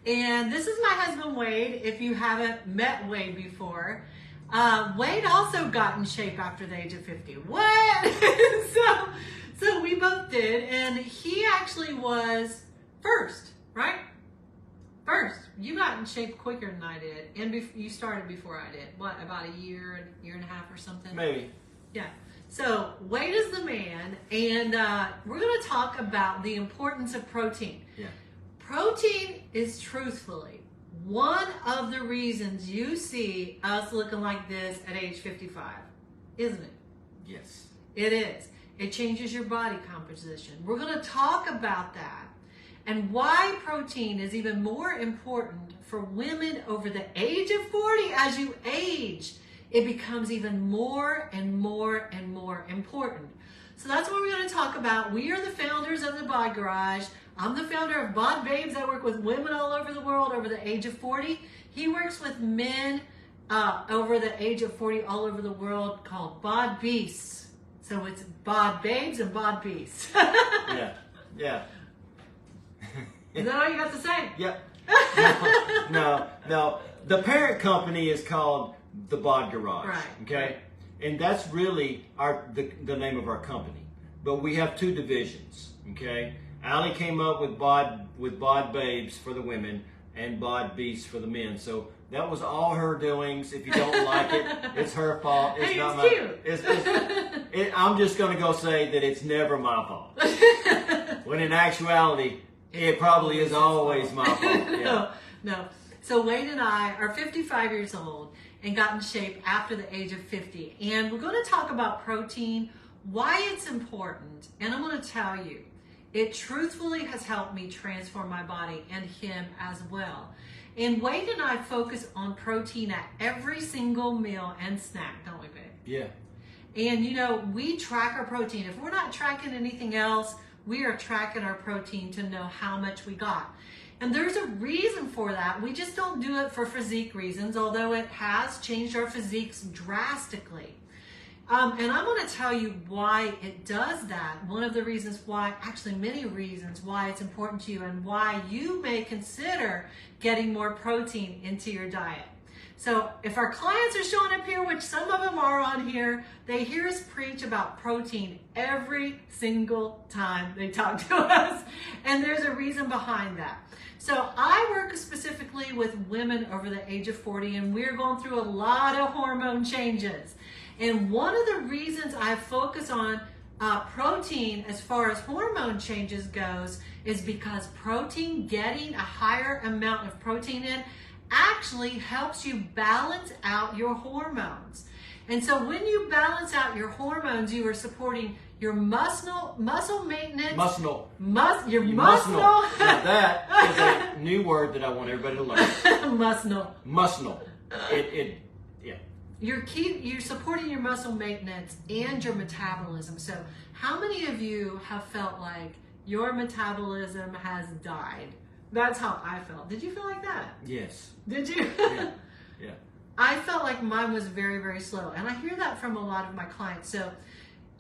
And this is my husband, Wade, if you haven't met Wade before. Wade also got in shape after the age of 50. What? so we both did, and he actually was first, right? First. You got in shape quicker than I did, and you started before I did. What, about a year and a half or something? Maybe. Yeah. So Wade is the man, and we're going to talk about the importance of protein. Yeah. Protein is truthfully one of the reasons you see us looking like this at age 55, isn't it? Yes. It is. It changes your body composition. We're going to talk about that and why protein is even more important for women over the age of 40. As you age, it becomes even more and more and more important. So that's what we're going to talk about. We are the founders of the Bod Garage. I'm the founder of BodBabes. I work with women all over the world over the age of 40. He works with men over the age of 40 all over the world called BodBeasts. So it's BodBabes and BodBeasts. Yeah. Is that all you got to say? Yep. No. The parent company is called the Bod Garage. Right. Okay? And that's really the name of our company. But we have two divisions. Okay? Allie came up with BodBabes for the women and BodBeasts for the men. So that was all her doings. If you don't like it, it's her fault. It's not my. Cute. I'm just going to go say that it's never my fault. When in actuality, it probably is always my fault. Yeah. No. So Wade and I are 55 years old and got in shape after the age of 50. And we're going to talk about protein, why it's important, and I'm going to tell you, it truthfully has helped me transform my body and him as well. And Wade and I focus on protein at every single meal and snack, don't we, babe? Yeah. And you know, we track our protein. If we're not tracking anything else, we are tracking our protein to know how much we got. And there's a reason for that. We just don't do it for physique reasons, although it has changed our physiques drastically. And I'm going to tell you why it does that. One of the reasons why, actually many reasons why it's important to you and why you may consider getting more protein into your diet. So if our clients are showing up here, which some of them are on here, they hear us preach about protein every single time they talk to us. And there's a reason behind that. So I work specifically with women over the age of 40, and we're going through a lot of hormone changes. And one of the reasons I focus on protein as far as hormone changes goes is because protein, getting a higher amount of protein in, actually helps you balance out your hormones. And so when you balance out your hormones, you are supporting your muscle maintenance. Muscle. Your muscle. Now that is a new word that I want everybody to learn. Muscle. Yeah. You're supporting your muscle maintenance and your metabolism. So how many of you have felt like your metabolism has died? That's how I felt. Did you feel like that? Yes. Did you? Yeah. I felt like mine was very, very slow. And I hear that from a lot of my clients. So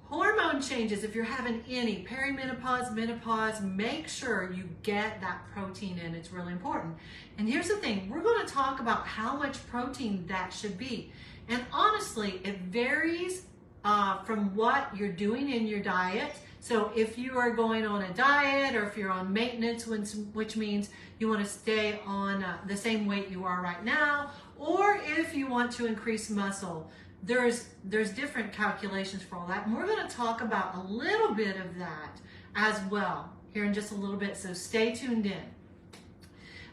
hormone changes, if you're having any perimenopause, menopause, make sure you get that protein in. It's really important. And here's the thing. We're going to talk about how much protein that should be. And honestly, it varies from what you're doing in your diet. So if you are going on a diet or if you're on maintenance, which means you want to stay on the same weight you are right now, or if you want to increase muscle, there's different calculations for all that. And we're going to talk about a little bit of that as well here in just a little bit. So stay tuned in.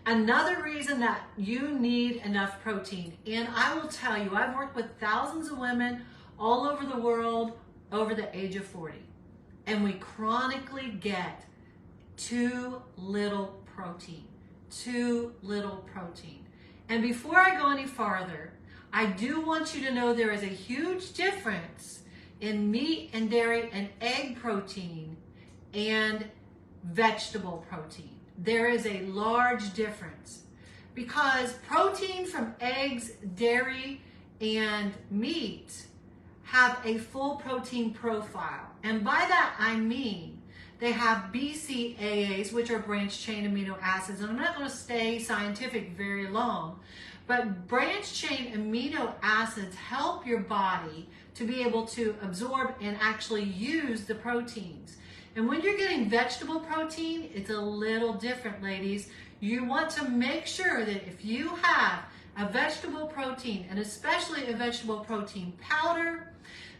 Another reason that you need enough protein, and I will tell you, I've worked with thousands of women all over the world over the age of 40. And we chronically get too little protein. And before I go any farther, I do want you to know there is a huge difference in meat and dairy and egg protein and vegetable protein. There is a large difference because protein from eggs, dairy, and meat have a full protein profile. And by that I mean They have BCAAs, which are branched chain amino acids. And I'm not going to stay scientific very long, but branched chain amino acids help your body to be able to absorb and actually use the proteins. And when you're getting vegetable protein, it's a little different, ladies. You want to make sure that if you have a vegetable protein, and especially a vegetable protein powder,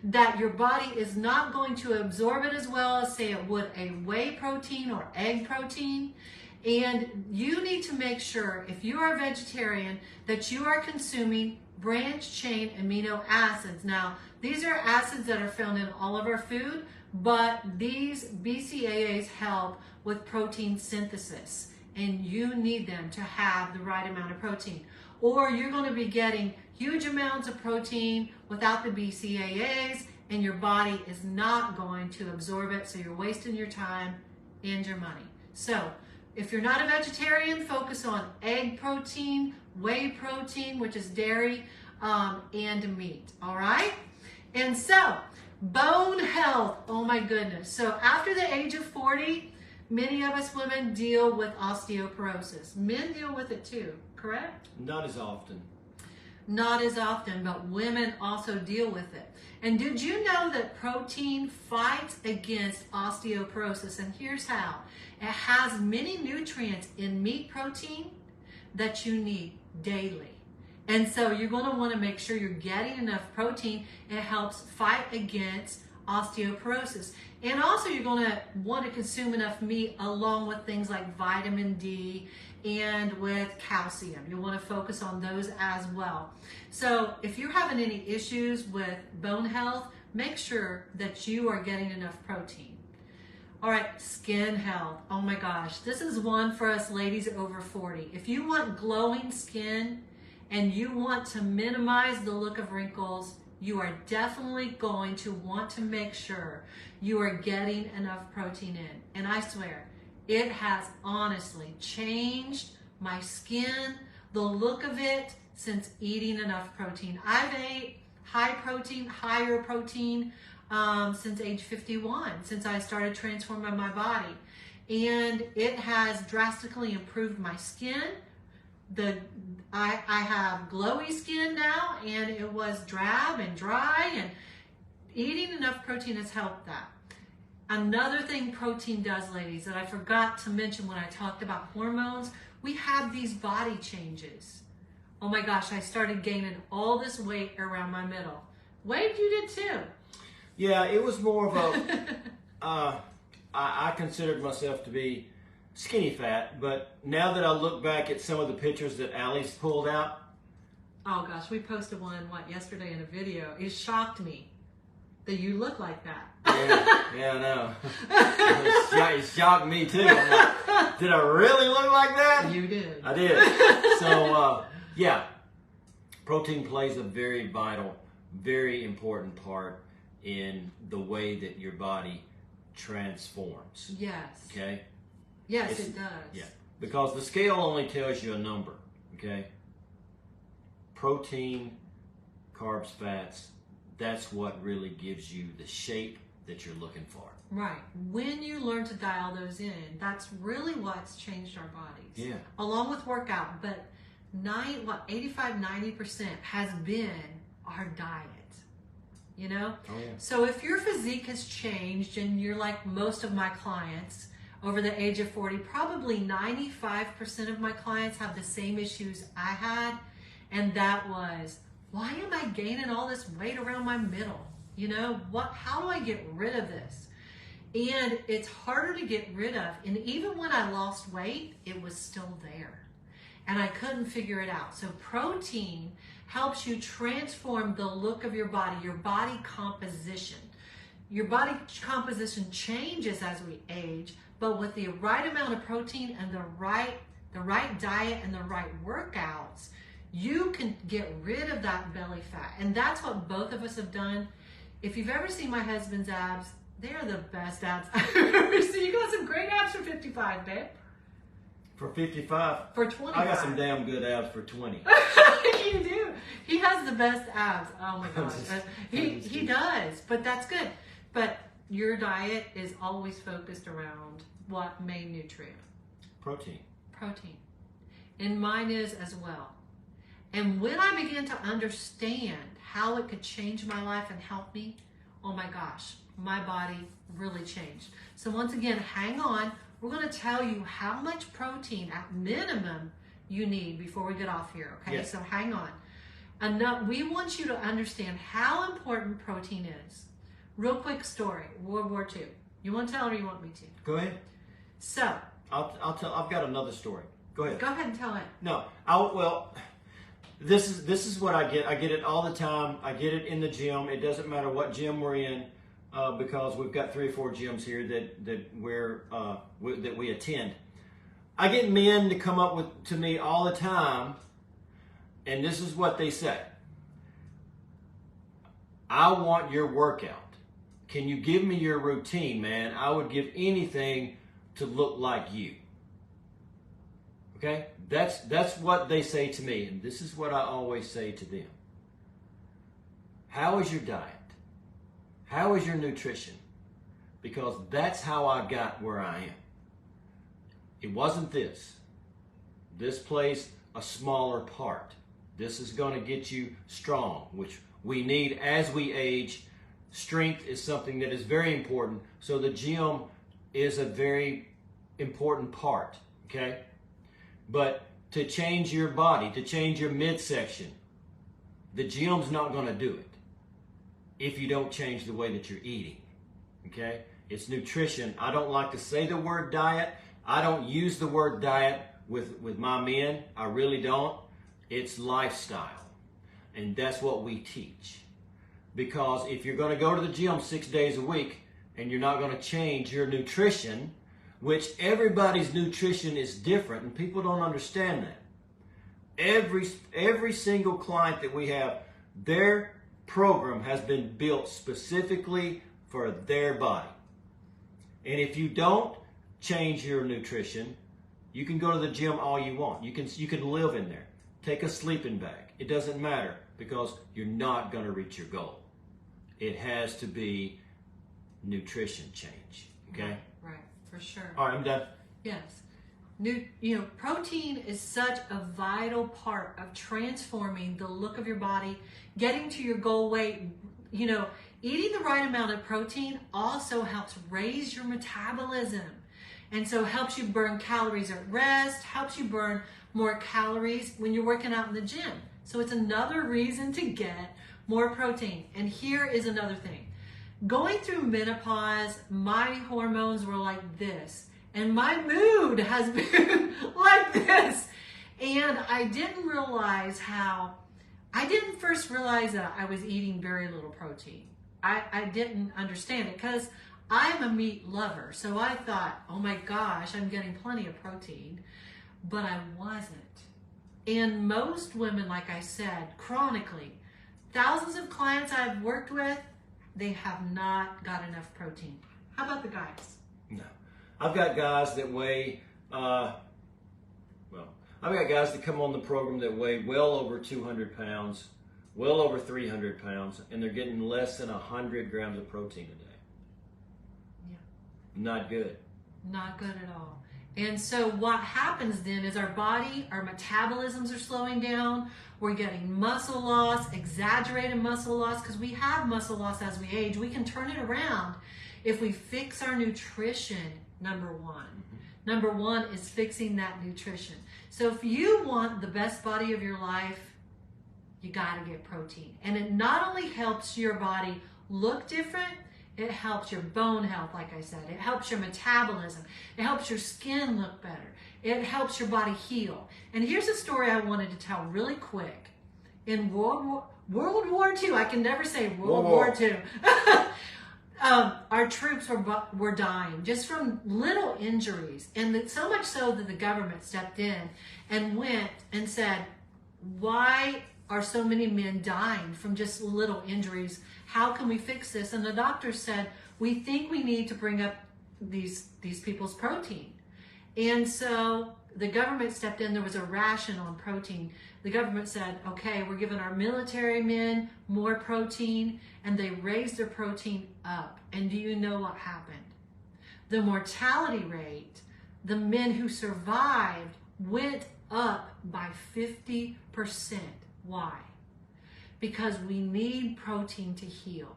that your body is not going to absorb it as well as, say, it would a whey protein or egg protein. And you need to make sure, if you are a vegetarian, that you are consuming branched chain amino acids. Now, these are acids that are found in all of our food, but these BCAAs help with protein synthesis, and you need them to have the right amount of protein. Or you're going to be getting huge amounts of protein without the BCAAs, and your body is not going to absorb it, so you're wasting your time and your money. So if you're not a vegetarian, focus on egg protein, whey protein, which is dairy, and meat, all right? And so, bone health, oh my goodness. So after the age of 40, many of us women deal with osteoporosis. Men deal with it too, correct? Not as often. Not as often, but women also deal with it. And did you know that protein fights against osteoporosis? And here's how. It has many nutrients in meat protein that you need daily. And so you're going to want to make sure you're getting enough protein. It helps fight against osteoporosis. And also you're going to want to consume enough meat along with things like vitamin D and with calcium. You want to focus on those as well. So if you're having any issues with bone health, make sure that you are getting enough protein. All right, skin health. Oh my gosh, this is one for us ladies over 40. If you want glowing skin and you want to minimize the look of wrinkles, you are definitely going to want to make sure you are getting enough protein in. And I swear, it has honestly changed my skin, the look of it, since eating enough protein. I've ate high protein, higher protein since age 51, since I started transforming my body. And it has drastically improved my skin. I have glowy skin now, and it was drab and dry, and eating enough protein has helped that. Another thing protein does, ladies, that I forgot to mention when I talked about hormones, we have these body changes. Oh my gosh, I started gaining all this weight around my middle. Wade, you did too. Yeah, it was more of a, I considered myself to be skinny fat, but now that I look back at some of the pictures that Allie's pulled out. Oh gosh, we posted one, yesterday in a video. It shocked me that you look like that. Yeah, I know. It shocked me too. I'm like, did I really look like that? You did. I did. So, yeah, protein plays a very vital, very important part in the way that your body transforms. Yes. Okay? Yes, it does. Yeah, because the scale only tells you a number, okay? Protein, carbs, fats, that's what really gives you the shape that you're looking for. Right. When you learn to dial those in, that's really what's changed our bodies. Yeah. Along with workout, but 85-90% has been our diet. You know? Oh, yeah. So if your physique has changed, and you're like most of my clients over the age of 40, probably 95% of my clients have the same issues I had, and that was, why am I gaining all this weight around my middle? You know, how do I get rid of this? And it's harder to get rid of. And even when I lost weight, it was still there. And I couldn't figure it out. So protein helps you transform the look of your body composition. Your body composition changes as we age, but with the right amount of protein and the right diet and the right workouts, you can get rid of that belly fat. And that's what both of us have done. If you've ever seen my husband's abs, they are the best abs I've ever seen. You got some great abs for 55, babe. For 55? For 25. I got some damn good abs for 20. You do. He has the best abs. Oh my gosh. He does, but that's good. But your diet is always focused around what main nutrient? Protein. Protein. And mine is as well. And when I began to understand how it could change my life and help me, oh my gosh, my body really changed. So once again, hang on. We're going to tell you how much protein at minimum you need before we get off here, okay? Yes. So hang on. We want you to understand how important protein is. Real quick story, World War II. You want to tell or you want me to? Go ahead. So. I'll tell. I've got another story. Go ahead. Go ahead and tell it. No. Well, this is what I get. I get it all the time. I get it in the gym. It doesn't matter what gym we're in, because we've got 3 or 4 gyms here that we attend. I get men to come up to me all the time, and this is what they say. I want your workout. Can you give me your routine, man? I would give anything to look like you. Okay? That's what they say to me, and this is what I always say to them. How is your diet? How is your nutrition? Because that's how I got where I am. It wasn't this. This plays a smaller part. This is going to get you strong, which we need as we age. Strength is something that is very important. So the gym is a very important part, okay? But to change your body, to change your midsection, the gym's not going to do it if you don't change the way that you're eating, okay? It's nutrition. I don't like to say the word diet. I don't use the word diet with my men. I really don't. It's lifestyle. And that's what we teach. Because if you're going to go to the gym 6 days a week and you're not going to change your nutrition, which everybody's nutrition is different, and people don't understand that. Every single client that we have, their program has been built specifically for their body. And if you don't change your nutrition, you can go to the gym all you want. You can live in there. Take a sleeping bag. It doesn't matter, because you're not going to reach your goal. It has to be nutrition change. Okay? Right, for sure. All right, I'm done. Yes. Protein is such a vital part of transforming the look of your body, getting to your goal weight. Eating the right amount of protein also helps raise your metabolism. And so helps you burn calories at rest, helps you burn more calories when you're working out in the gym. So it's another reason to get more protein. And here is another thing. Going through menopause, my hormones were like this, and my mood has been like this. And I didn't first realize that I was eating very little protein. I didn't understand it because I'm a meat lover. So I thought, oh my gosh, I'm getting plenty of protein, but I wasn't. And most women, like I said, chronically, thousands of clients I've worked with, they have not got enough protein. How about the guys? No. I've got guys that weigh, I've got guys that come on the program that weigh well over 200 pounds, well over 300 pounds, and they're getting less than 100 grams of protein a day. Yeah. Not good. Not good at all. And so what happens then is our metabolisms are slowing down. We're getting muscle loss, exaggerated muscle loss, because we have muscle loss as we age. We can turn it around if we fix our nutrition, number one. Mm-hmm. Number one is fixing that nutrition. So if you want the best body of your life, you got to get protein. And it not only helps your body look different, it helps your bone health, like I said. It helps your metabolism. It helps your skin look better. It helps your body heal. And here's a story I wanted to tell really quick. In World War II, I can never say World War II. Our troops were dying just from little injuries. And so much so that the government stepped in and went and said, why are so many men dying from just little injuries? How can we fix this? And the doctors said, we think we need to bring up these people's protein. And so the government stepped in, there was a ration on protein. The government said, okay, we're giving our military men more protein, and they raised their protein up. And do you know what happened? The mortality rate, the men who survived, went up by 50%. Why? Because we need protein to heal.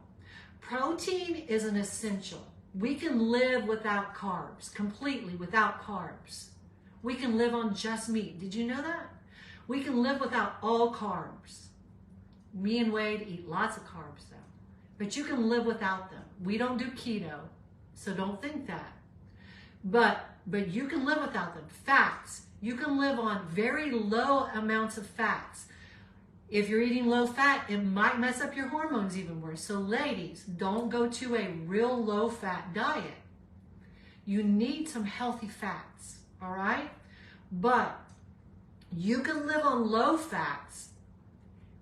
Protein is an essential. We can live without carbs, completely without carbs. We can live on just meat. Did you know that? We can live without all carbs. Me and Wade eat lots of carbs though, but you can live without them. We don't do keto, so don't think that. But you can live without them. Fats, you can live on very low amounts of fats. If you're eating low fat, it might mess up your hormones even worse. So ladies, don't go to a real low fat diet. You need some healthy fats, all right? But you can live on low fats,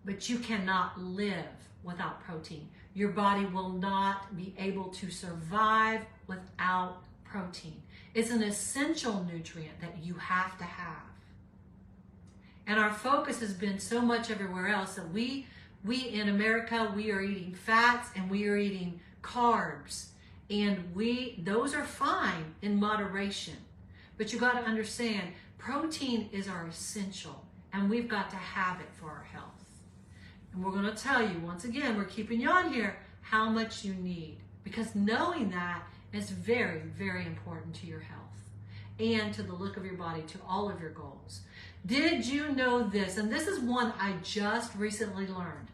but you cannot live without protein. Your body will not be able to survive without protein. It's an essential nutrient that you have to have. And our focus has been so much everywhere else that we in America, we are eating fats and we are eating carbs. And those are fine in moderation. But you got to understand, protein is our essential, and we've got to have it for our health. And we're going to tell you, once again, we're keeping you on here, how much you need. Because knowing that is very, very important to your health and to the look of your body, to all of your goals. Did you know this? And this is one I just recently learned,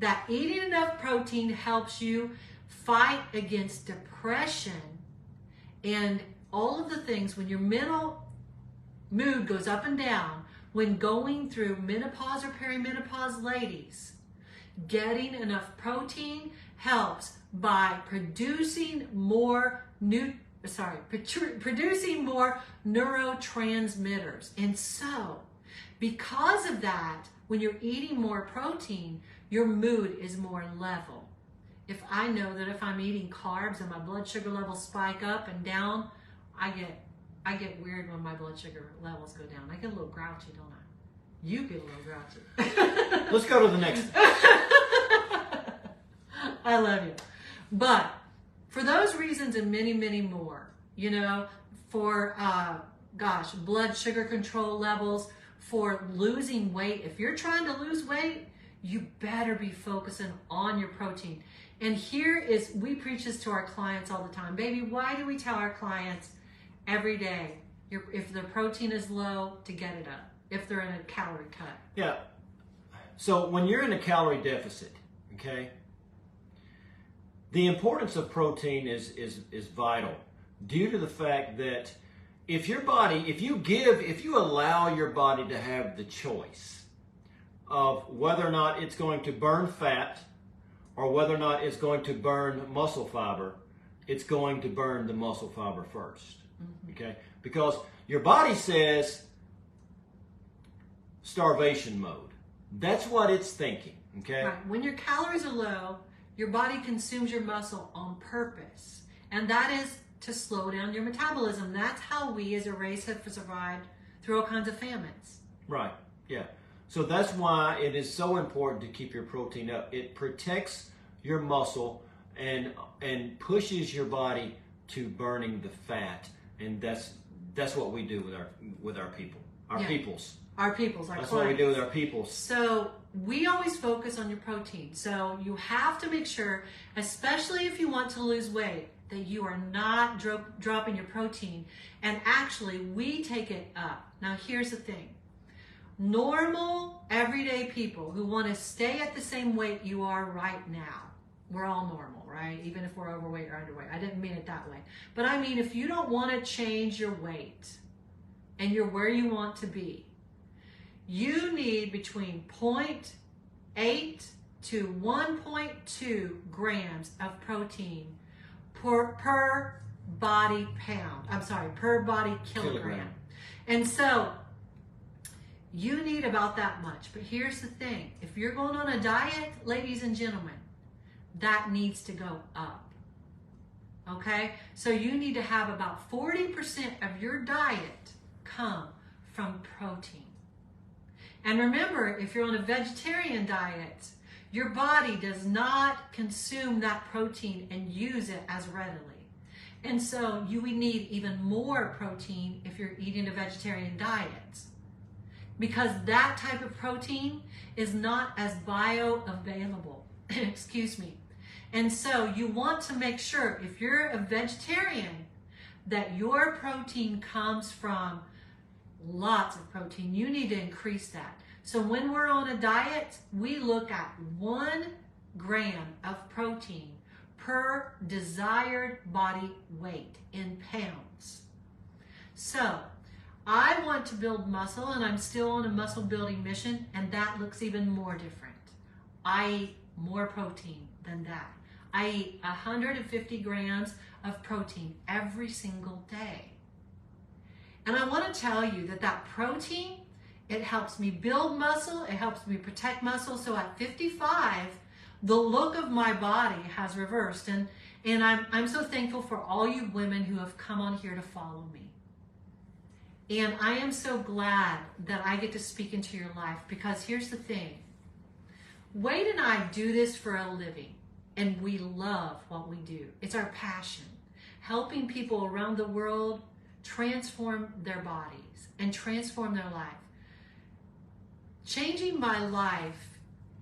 that eating enough protein helps you fight against depression and all of the things when your mental mood goes up and down when going through menopause or perimenopause. Ladies, getting enough protein helps by producing more neurotransmitters. And so, because of that, when you're eating more protein, your mood is more level. If I know that if I'm eating carbs and my blood sugar levels spike up and down, I get weird when my blood sugar levels go down. I get a little grouchy, don't I? You get a little grouchy. Let's go to the next. I love you. But for those reasons and many, many more, for, blood sugar control levels, for losing weight. If you're trying to lose weight, you better be focusing on your protein. And we preach this to our clients all the time. Baby, why do we tell our clients every day, if their protein is low, to get it up, if they're in a calorie cut? Yeah. So when you're in a calorie deficit, okay, the importance of protein is vital, due to the fact that if you allow your body to have the choice of whether or not it's going to burn fat or whether or not it's going to burn muscle fiber, it's going to burn the muscle fiber first. Okay? Because your body says starvation mode. That's what it's thinking. Okay? Right. When your calories are low, your body consumes your muscle on purpose. And that is to slow down your metabolism. That's how we as a race have survived through all kinds of famines. Right. Yeah. So that's why it is so important to keep your protein up. It protects your muscle and pushes your body to burning the fat. And that's what we do with our people. Our peoples. Our peoples, our That's clients. what we do with our peoples. So we always focus on your protein. So you have to make sure, especially if you want to lose weight, that you are not dropping your protein. And actually, we take it up. Now, here's the thing. Normal, everyday people who want to stay at the same weight you are right now, we're all normal, right? Even if we're overweight or underweight. I didn't mean it that way. But I mean, if you don't want to change your weight and you're where you want to be, you need between 0.8 to 1.2 grams of protein per body pound. Per body kilogram. And so you need about that much. But here's the thing. If you're going on a diet, ladies and gentlemen, that needs to go up. Okay? So you need to have about 40% of your diet come from protein. And remember, if you're on a vegetarian diet, your body does not consume that protein and use it as readily. And so you would need even more protein if you're eating a vegetarian diet, because that type of protein is not as bioavailable. Excuse me. And so you want to make sure, if you're a vegetarian, that your protein comes from lots of protein. You need to increase that. So when we're on a diet, we look at 1 gram of protein per desired body weight in pounds. So I want to build muscle, and I'm still on a muscle building mission, and that looks even more different. I eat more protein than that. I eat 150 grams of protein every single day. And I want to tell you that that protein, it helps me build muscle, it helps me protect muscle. So at 55, the look of my body has reversed. And I'm so thankful for all you women who have come on here to follow me. And I am so glad that I get to speak into your life, because here's the thing. Wade and I do this for a living, and we love what we do. It's our passion, helping people around the world transform their bodies and transform their life. Changing my life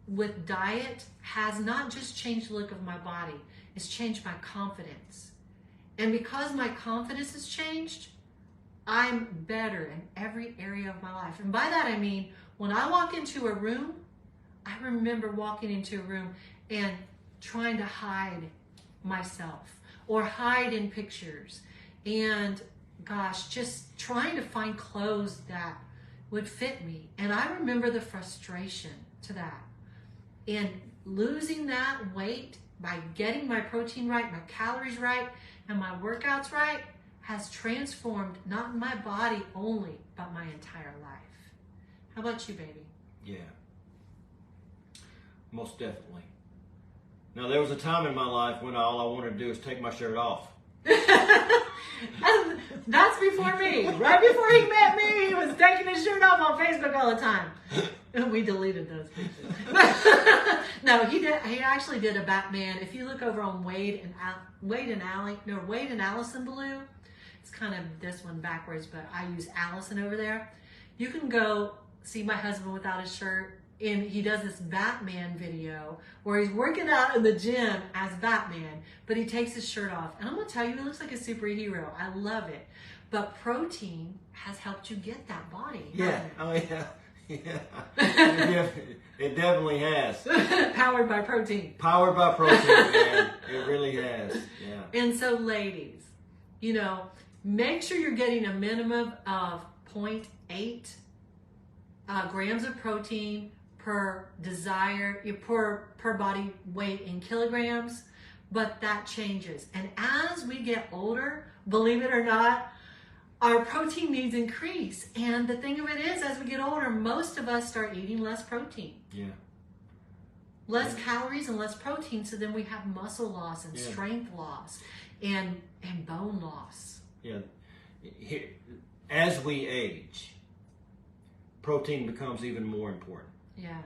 with diet has not just changed the look of my body, it's changed my confidence. And because my confidence has changed, I'm better in every area of my life. And by that I mean, when I walk into a room, I remember walking into a room and trying to hide myself or hide in pictures, and gosh, just trying to find clothes that would fit me. And I remember the frustration to that. And losing that weight by getting my protein right, my calories right, and my workouts right has transformed not my body only, but my entire life. How about you, baby? Yeah, most definitely. Now, there was a time in my life when all I wanted to do was take my shirt off. That's before me. Right before he met me, he was taking his shirt off on Facebook all the time. And we deleted those pictures. No, he actually did a Batman. If you look over on Wade and Allison Blue, it's kind of this one backwards, but I use Allison over there. You can go see my husband without his shirt. And he does this Batman video where he's working out in the gym as Batman, but he takes his shirt off. And I'm going to tell you, he looks like a superhero. I love it. But protein has helped you get that body. Yeah. Oh, yeah. Yeah. It definitely has. Powered by protein. Powered by protein, man. It really has. Yeah. And so, ladies, make sure you're getting a minimum of 0.8 grams of protein per body weight in kilograms, but that changes. And as we get older, believe it or not, our protein needs increase. And the thing of it is, as we get older, most of us start eating less protein. Yeah. Less calories and less protein, so then we have muscle loss and strength loss and bone loss. Yeah. As we age, protein becomes even more important. Yeah.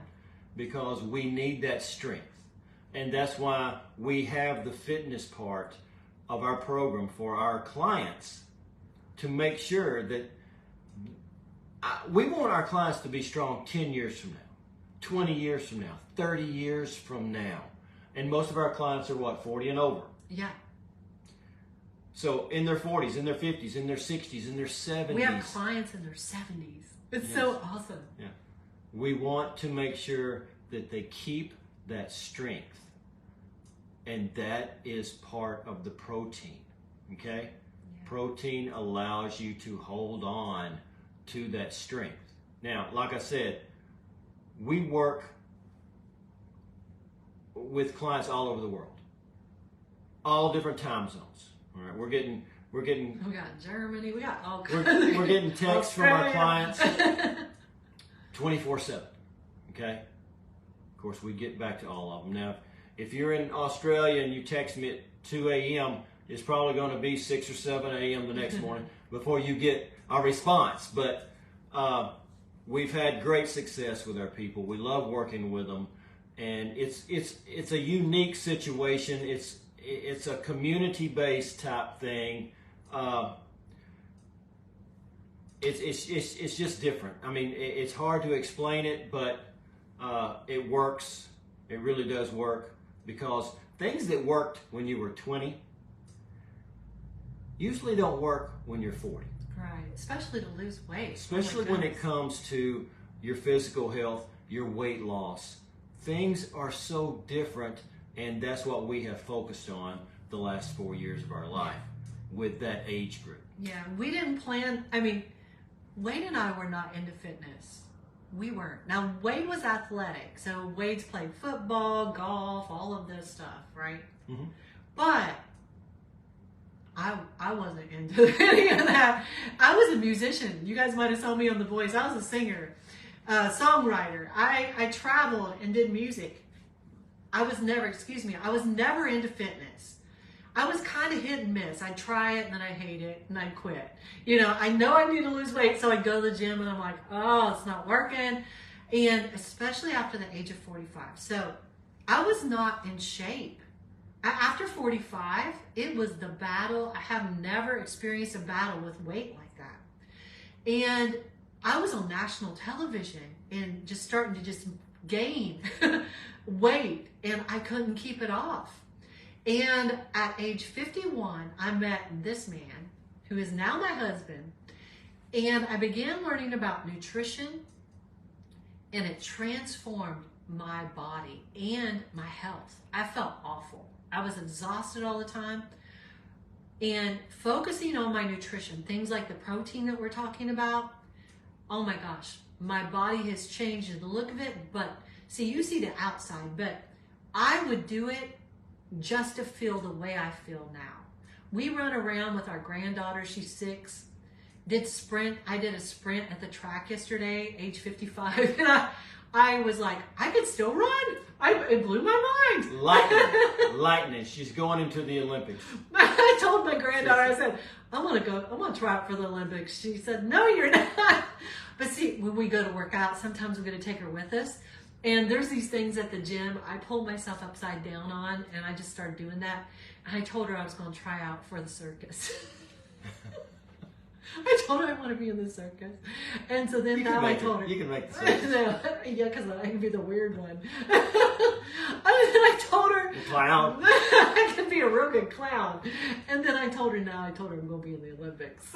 Because we need that strength. And that's why we have the fitness part of our program for our clients, to make sure that we want our clients to be strong 10 years from now, 20 years from now, 30 years from now. And most of our clients are what, 40 and over? Yeah. So in their 40s, in their 50s, in their 60s, in their 70s. We have clients in their 70s. It's so awesome. Yeah. We want to make sure that they keep that strength. And that is part of the protein. Okay? Yeah. Protein allows you to hold on to that strength. Now, like I said, we work with clients all over the world. All different time zones. All right, we're getting. We got Germany. We got all kinds. We're getting texts from our clients 24/7. Okay. Of course, we get back to all of them. Now, if you're in Australia and you text me at 2 a.m., it's probably going to be 6 or 7 a.m. the next morning before you get a response. But we've had great success with our people. We love working with them, and it's a unique situation. It's a community-based type thing. It's just different. I mean, it's hard to explain it, but it works. It really does work, because things that worked when you were 20 usually don't work when you're 40. Right, especially to lose weight. Especially when it comes to your physical health, your weight loss. Things are so different, and that's what we have focused on the last 4 years of our life with that age group. Yeah, we didn't plan. I mean, Wade and I were not into fitness. We weren't. Now, Wade was athletic, so Wade's played football, golf, all of this stuff, right? Mm-hmm. But I wasn't into any of that. I was a musician. You guys might have saw me on The Voice. I was a singer, songwriter. I traveled and did music. I was never into fitness. I was kind of hit and miss. I'd try it and then I'd hate it and I'd quit. You know I need to lose weight, so I'd go to the gym and I'm like, oh, it's not working. And especially after the age of 45. So I was not in shape. After 45, it was the battle. I have never experienced a battle with weight like that. And I was on national television and just starting to just gain weight, and I couldn't keep it off. And at age 51, I met this man who is now my husband, and I began learning about nutrition, and it transformed my body and my health. I felt awful. I was exhausted all the time. And focusing on my nutrition, things like the protein that we're talking about, oh my gosh, my body has changed in the look of it. But see, you see the outside, but I would do it just to feel the way I feel now. We run around with our granddaughter, she's 6, did sprint. I did a sprint at the track yesterday, age 55, and I was like, I could still run. It blew my mind. Lightning. She's going into the Olympics. I told my granddaughter, I said, I want to try out for the Olympics. She said, no, you're not. But see, when we go to work out, sometimes we're going to take her with us. And there's these things at the gym I pulled myself upside down on, and I just started doing that. And I told her I was going to try out for the circus. I told her I want to be in the circus. And so then now I told her. You can make the circus. Yeah, because I can be the weird one. And then I told her. The clown. I can be a real good clown. And then I told her I'm going to be in the Olympics.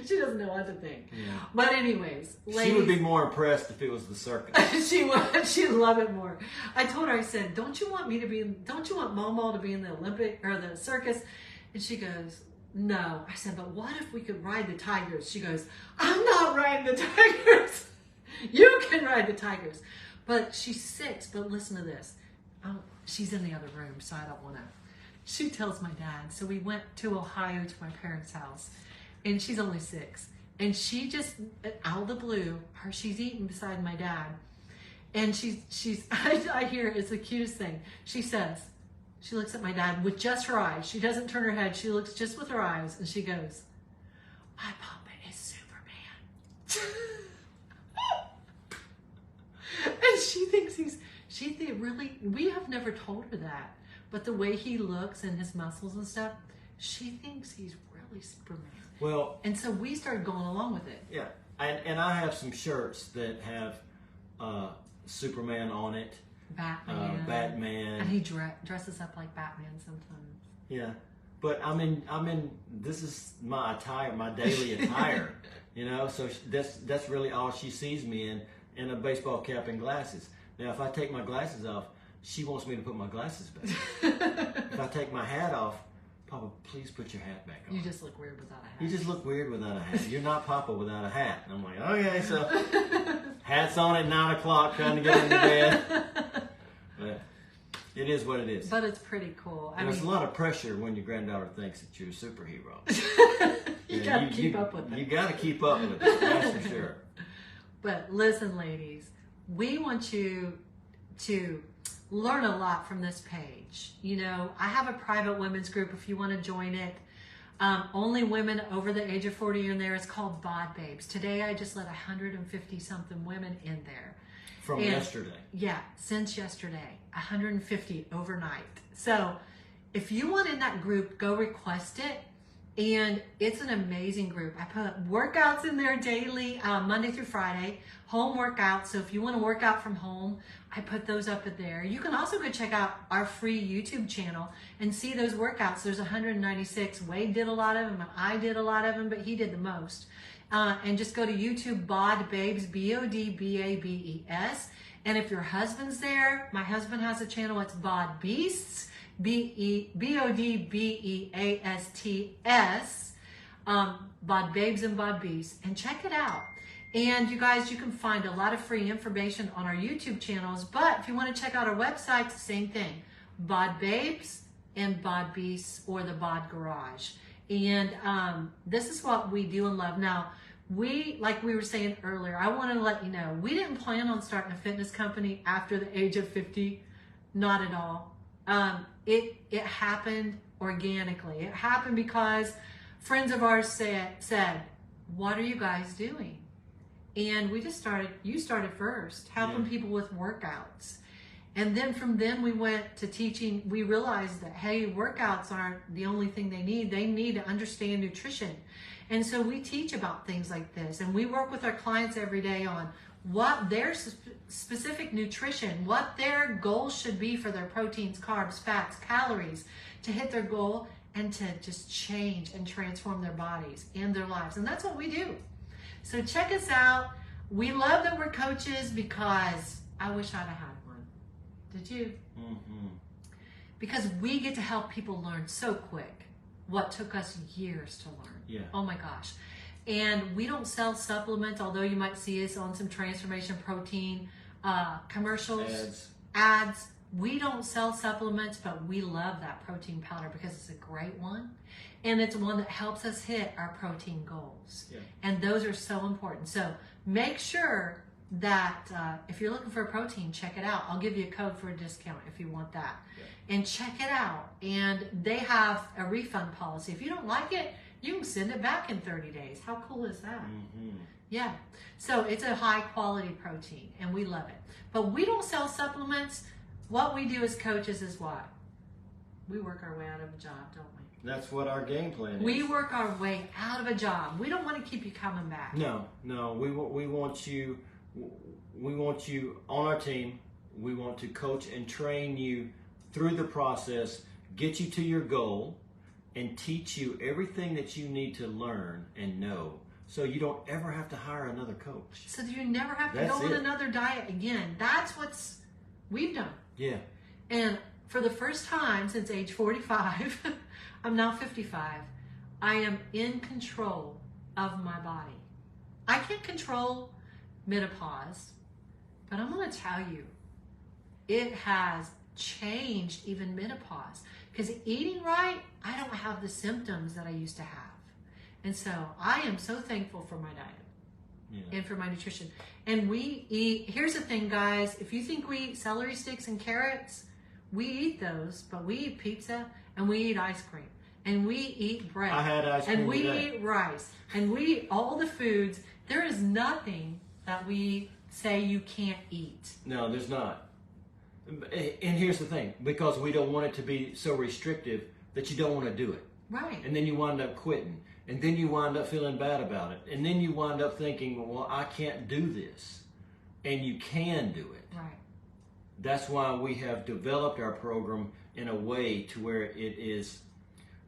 She doesn't know what to think. Yeah. But anyways, ladies, she would be more impressed if it was the circus. She would. She'd love it more. I told her, I said, don't you want Momo to be in the Olympic or the circus? And she goes, no. I said, but what if we could ride the tigers? She goes, I'm not riding the tigers. You can ride the tigers. But she's 6, but listen to this. She's in the other room, so I don't want to. She tells my dad. So we went to Ohio to my parents' house. And she's only 6. And she just, out of the blue, she's eating beside my dad. And I hear it's the cutest thing. She says, she looks at my dad with just her eyes. She doesn't turn her head. She looks just with her eyes. And she goes, my papa is Superman. And she thinks really, we have never told her that. But the way he looks and his muscles and stuff, she thinks he's really Superman. Well, and so we started going along with it. Yeah, and I have some shirts that have Superman on it. Batman. And he dresses up like Batman sometimes. Yeah, but I'm in. This is my attire, my daily attire. You know, so that's really all she sees me in a baseball cap and glasses. Now, if I take my glasses off, she wants me to put my glasses back. If I take my hat off, Papa, please put your hat back on. You just look weird without a hat. You just look weird without a hat. You're not Papa without a hat. And I'm like, okay, so hat's on at 9 o'clock trying to get into bed. But it is what it is. But it's pretty cool. There's a lot of pressure when your granddaughter thinks that you're a superhero. You got to keep up with it. You got to keep up with it, that's for sure. But listen, ladies, we want you to learn a lot from this page. You know, I have a private women's group if you want to join it. Only women over the age of 40 are in there. It's called BodBabes. Today I just let 150 something women in there. From yesterday. Yeah, since yesterday. 150 overnight. So if you want in that group, go request it. And it's an amazing group. I put workouts in there daily, Monday through Friday, home workouts. So if you want to work out from home, I put those up in there. You can also go check out our free YouTube channel and see those workouts. There's 196. Wade did a lot of them, and I did a lot of them, but he did the most. And just go to YouTube, BodBabes, BodBabes. And if your husband's there, my husband has a channel, it's BodBeasts. BodBeasts, BodBabes and BodBeasts, and check it out. And you guys, you can find a lot of free information on our YouTube channels, but if you want to check out our website, it's the same thing, BodBabes and BodBeasts, or the Bod Garage. And this is what we do and love. Now, like we were saying earlier, I want to let you know, we didn't plan on starting a fitness company after the age of 50, not at all. It happened organically. It happened because friends of ours said, what are you guys doing? And we just started, you started first, helping people with workouts. And then from then we went to teaching. We realized that, hey, workouts aren't the only thing they need. They need to understand nutrition. And so we teach about things like this. And we work with our clients every day on what their specific nutrition, what their goals should be for their proteins, carbs, fats, calories to hit their goal and to just change and transform their bodies and their lives. And that's what we do. So check us out. We love that we're coaches because I wish I'd have had one. Did you? Mm-hmm. Because we get to help people learn so quick what took us years to learn. Yeah. Oh my gosh. And we don't sell supplements, although you might see us on some transformation protein commercials, ads. We don't sell supplements, but we love that protein powder because it's a great one. And it's one that helps us hit our protein goals. Yeah. And those are so important. So make sure that if you're looking for a protein, check it out. I'll give you a code for a discount if you want that. Yeah. And check it out. And they have a refund policy. If you don't like it, you can send it back in 30 days. How cool is that? Mm-hmm. Yeah. So it's a high quality protein and we love it. But we don't sell supplements. What we do as coaches is what? We work our way out of a job, don't we? That's what our game plan is. We work our way out of a job. We don't want to keep you coming back. No. We want you on our team. We want to coach and train you through the process, get you to your goal, and teach you everything that you need to learn and know so you don't ever have to hire another coach. So you never have to go on another diet again. That's what we've done. Yeah. And for the first time since age 45, I'm now 55, I am in control of my body. I can't control menopause, but I'm going to tell you, it has changed even menopause. Because eating right, I don't have the symptoms that I used to have. And so I am so thankful for my diet and for my nutrition. And we eat, here's the thing, guys, if you think we eat celery sticks and carrots, we eat those, but we eat pizza and we eat ice cream and we eat bread. I had ice cream and we today. eat rice and we eat all the foods. There is nothing that we say you can't eat. No, there's not. And here's the thing, because we don't want it to be so restrictive that you don't want to do it. Right. And then you wind up quitting. And then you wind up feeling bad about it. And then you wind up thinking, well, I can't do this. And you can do it. Right. That's why we have developed our program in a way to where it is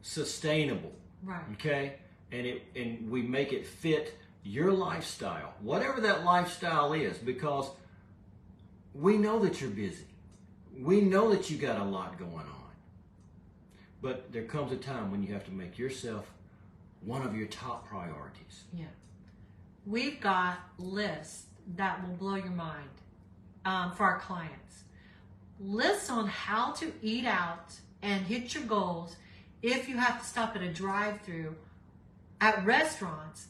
sustainable. Right. Okay? And we make it fit your lifestyle, whatever that lifestyle is, because we know that you're busy. We know that you got a lot going on. But there comes a time when you have to make yourself one of your top priorities. Yeah. We've got lists that will blow your mind for our clients. Lists on how to eat out and hit your goals if you have to stop at a drive-thru at restaurants.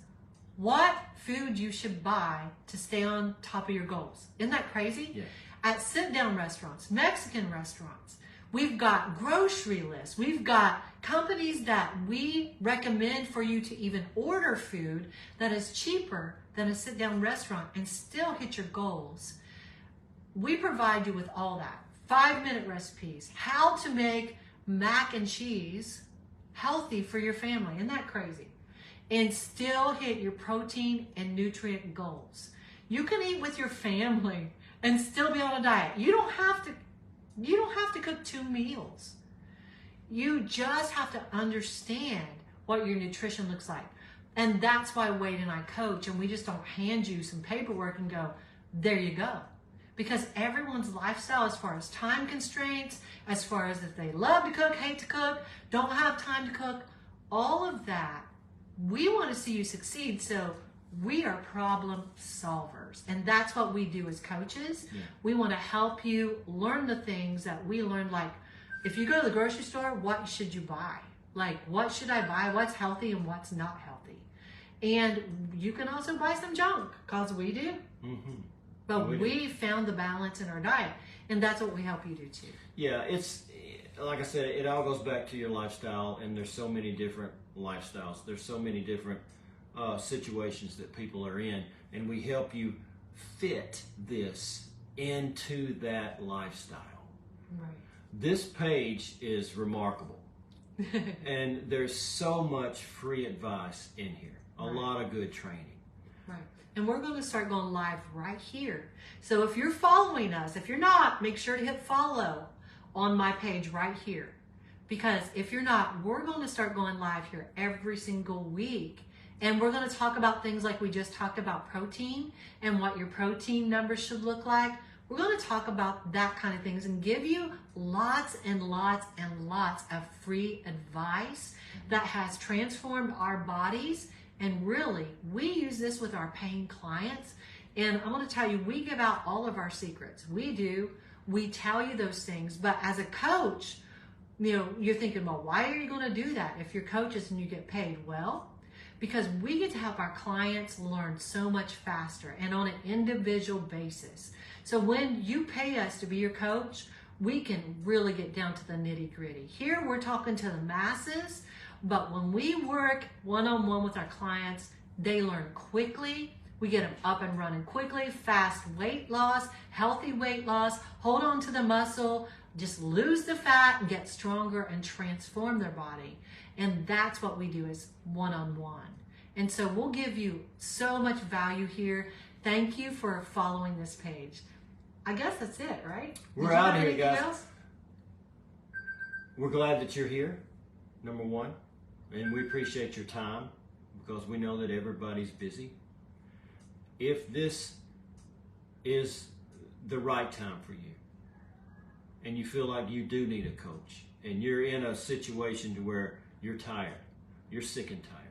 What food you should buy to stay on top of your goals. Isn't that crazy? Yeah. At sit-down restaurants, Mexican restaurants, We've got grocery lists. We've got companies that we recommend for you to even order food that is cheaper than a sit-down restaurant and still hit your goals. We provide you with all that. 5-minute recipes, how to make mac and cheese healthy for your family. Isn't that crazy? And still hit your protein and nutrient goals. You can eat with your family and still be on a diet. You don't have to cook 2 meals. You just have to understand what your nutrition looks like. And that's why Wade and I coach, and we just don't hand you some paperwork and go, there you go. Because everyone's lifestyle, as far as time constraints, as far as if they love to cook, hate to cook, don't have time to cook, all of that, we want to see you succeed. So we are problem solvers. And that's what we do as coaches. Yeah. We want to help you learn the things that we learned. Like, if you go to the grocery store, what should you buy? Like, what should I buy? What's healthy and what's not healthy? And you can also buy some junk, because we do. Mm-hmm. But we found the balance in our diet, and that's what we help you do too. Yeah, it's like I said, it all goes back to your lifestyle, and there's so many different lifestyles. There's so many different situations that people are in, and we help you fit this into that lifestyle. Right. This page is remarkable, and there's so much free advice in here. A lot of good training. Right. And we're going to start going live right here. So if you're following us, if you're not, make sure to hit follow on my page right here. Because if you're not, we're going to start going live here every single week. And we're going to talk about things like we just talked about protein and what your protein numbers should look like. We're going to talk about that kind of things and give you lots and lots and lots of free advice that has transformed our bodies. And really, we use this with our paying clients. And I want to tell you, we give out all of our secrets. We do. We tell you those things. But as a coach, you know, you're thinking, well, why are you going to do that if you're coaches and you get paid? Well, because we get to help our clients learn so much faster and on an individual basis. So when you pay us to be your coach, we can really get down to the nitty-gritty. Here, we're talking to the masses. But when we work one-on-one with our clients, they learn quickly. We get them up and running quickly, fast weight loss, healthy weight loss, hold on to the muscle, just lose the fat and get stronger and transform their body. And that's what we do is one-on-one. And so we'll give you so much value here. Thank you for following this page. I guess that's it, right? We're out of here, guys. Else? We're glad that you're here, number one. And we appreciate your time because we know that everybody's busy. If this is the right time for you and you feel like you do need a coach and you're in a situation to where you're tired, you're sick and tired.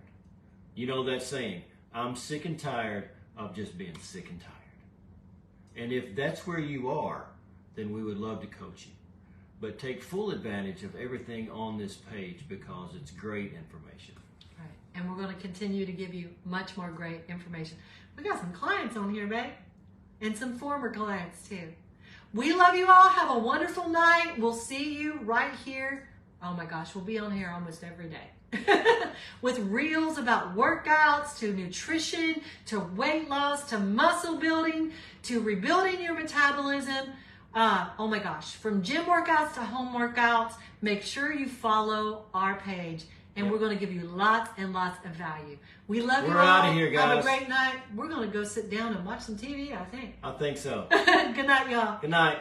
You know that saying, I'm sick and tired of just being sick and tired. And if that's where you are, then we would love to coach you. But take full advantage of everything on this page because it's great information. Right. And we're going to continue to give you much more great information. We got some clients on here, babe. And some former clients, too. We love you all. Have a wonderful night. We'll see you right here. Oh, my gosh. We'll be on here almost every day. With reels about workouts, to nutrition, to weight loss, to muscle building, to rebuilding your metabolism. Oh my gosh, from gym workouts to home workouts, make sure you follow our page and we're going to give you lots and lots of value. We love you all. We're out of here, guys. Have a great night. We're going to go sit down and watch some TV, I think. I think so. Good night, y'all. Good night.